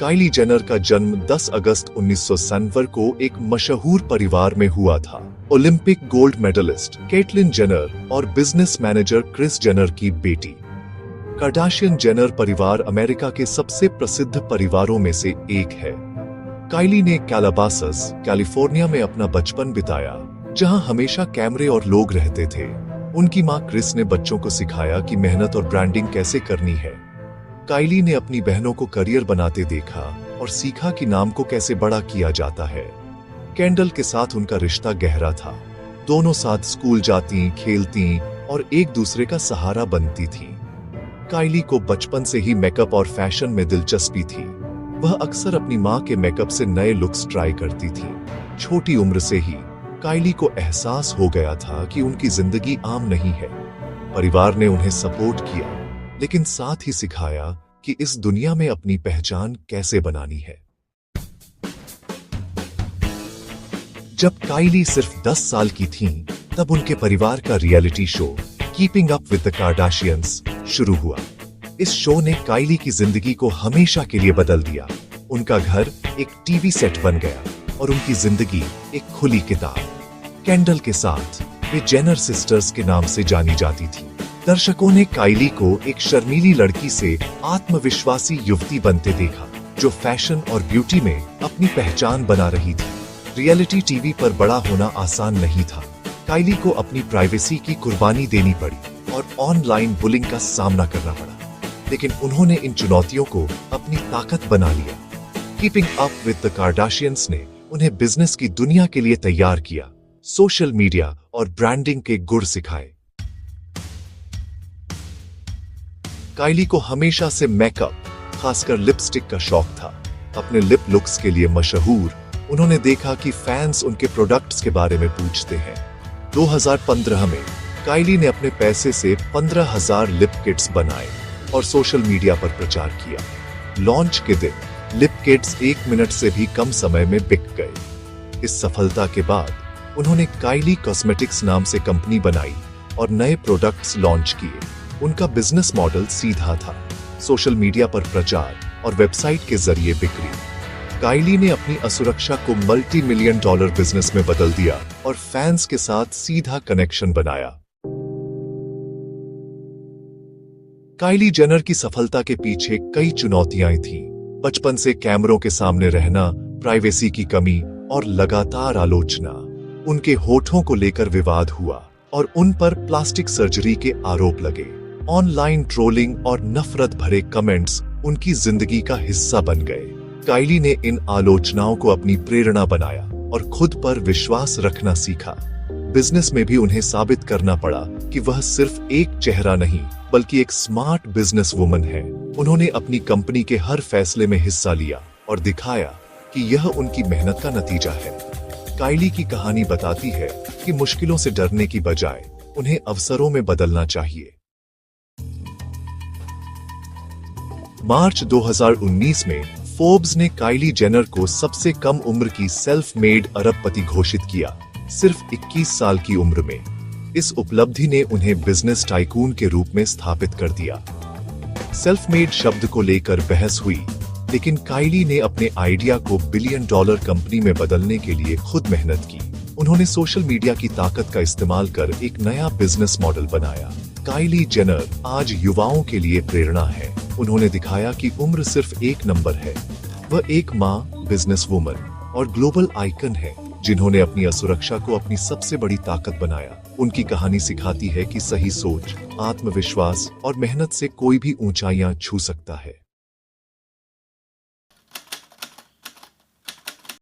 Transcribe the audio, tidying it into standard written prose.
Kylie Jenner का जन्म 10 अगस्त 1997 को एक मशहूर परिवार में हुआ था। Olympic gold medallist Caitlyn Jenner और बिजनेस मैनेजर क्रिस जेनर की बेटी। कार्दाशियन जेनर परिवार अमेरिका के सबसे प्रसिद्ध परिवारों में से एक है। काइली ने कैलाबासस, कैलिफोर्निया में अपना बचपन बिताया, जहां हमेशा कैमरे और लोग रहते थे। उनकी मां क्रिस ने बच्चों को सिखाया कि मेहनत और ब्रांडिंग कैसे करनी है। काइली ने अपनी बहनों को करियर बनाते देखा और सीखा कि नाम को कैसे बड़ा किया जाता है। केंडल के साथ उनका रिश्ता गहरा था। दोनों साथ स्कूल जाती, खेलती और एक दूसरे का सहारा बनती थी। काइली को बचपन से ही मेकअप और फैशन में दिलचस्पी थी। वह अक्सर अपनी मां के मेकअप से नए लुक्स ट्राई करती थी। छोटी उम्र से ही काइली को एहसास हो गया था कि उनकी जिंदगी आम नहीं है। परिवार ने उन्हें सपोर्ट किया, लेकिन साथ ही सिखाया कि इस दुनिया में अपनी पहचान कैसे बनानी है। जब काइली सिर्फ 10 साल की थीं, तब उनके परिवार का reality show keeping up with the Kardashians शुरू हुआ। इस शो ने काइली की जिंदगी को हमेशा के लिए बदल दिया। उनका घर एक टीवी सेट बन गया और उनकी जिंदगी एक खुली किताब। केंडल के साथ वे जेनर सिस्टर्स के नाम से जानी जाती थी। दर्शकों ने काइली को एक शर्मीली लड़की से आत्मविश्वासी युवती बनते देखा, जो फैशन और ब्यूटी में अपनी पहचान बना रही थी। रियलिटी टीवी पर बड़ा होना आसान नहीं था। काइली को अपनी प्राइवेसी की कुर्बानी देनी पड़ी और ऑनलाइन बुलिंग का सामना करना पड़ा, लेकिन उन्होंने इन चुनौतियों को अपनी ताकत बना लिया। कीपिंग अप विद द कार्दाशियंस ने उन्हें बिजनेस की दुनिया के लिए तैयार किया, सोशल मीडिया और ब्रांडिंग के गुर सिखाए। काइली को हमेशा से मेकअप, खासकर लिपस्टिक का शौक था। अपने लिप लुक्स के लिए मशहूर, उन्होंने देखा कि फैंस उनके प्रोडक्ट्स के बारे में पूछते हैं। 2015 में काइली ने अपने पैसे से 15,000 लिप किट्स बनाए और सोशल मीडिया पर प्रचार किया। लॉन्च के दिन लिप किट्स 1 मिनट से भी कम समय में बिक गए। इस सफलता के बाद उन्होंने काइली कॉस्मेटिक्स नाम से कंपनी बनाई और नए प्रोडक्ट्स लॉन्च किए। उनका बिजनेस मॉडल सीधा था, सोशल मीडिया पर प्रचार और वेबसाइट के जरिए बिक्री। काइली ने अपनी असुरक्षा को $multi-million बिजनेस में बदल दिया और फैंस के साथ सीधा कनेक्शन बनाया। काइली जेनर की सफलता के पीछे कई चुनौतियां थीं। बचपन से कैमरों के सामने रहना, प्राइवेसी की कमी और लगातार आलोचना। उनके होठों को लेकर विवाद हुआ और उन पर प्लास्टिक सर्जरी के आरोप लगे। ऑनलाइन ट्रोलिंग और नफरत भरे कमेंट्स उनकी जिंदगी का हिस्सा बन गए। काइली ने इन आलोचनाओं को अपनी प्रेरणा बनाया और खुद पर विश्वास रखना सीखा। बिजनेस में भी उन्हें साबित करना पड़ा कि वह सिर्फ एक चेहरा नहीं, बल्कि एक स्मार्ट बिजनेस वुमन है। उन्होंने अपनी कंपनी के हर फैसले में हिस्सा लिया और दिखाया कि यह उनकी मेहनत का नतीजा है। काइली की कहानी बताती है कि मुश्किलों से डरने की बजाय उन्हें अवसरों में बदलना चाहिए। मार्च 2019 में फोर्ब्स ने काइली जेनर को सबसे कम उम्र की सेल्फ मेड अरबपति घोषित किया, सिर्फ 21 साल की उम्र में। इस उपलब्धि ने उन्हें बिजनेस टाइकून के रूप में स्थापित कर दिया। सेल्फ मेड शब्द को लेकर बहस हुई, लेकिन काइली ने अपने आइडिया को $1 बिलियन कंपनी में बदलने के लिए खुद मेहनत की। उन्होंने सोशल मीडिया की ताकत का इस्तेमाल कर एक नया बिजनेस मॉडल बनाया। काइली जेनर आज युवाओं के लिए प्रेरणा है। उन्होंने दिखाया कि उम्र सिर्फ एक नंबर है। वह एक मां, बिजनेस वुमन और ग्लोबल आइकन है, जिन्होंने अपनी असुरक्षा को अपनी सबसे बड़ी ताकत बनाया। उनकी कहानी सिखाती है कि सही सोच, आत्मविश्वास और मेहनत से कोई भी ऊंचाइयां छू सकता है।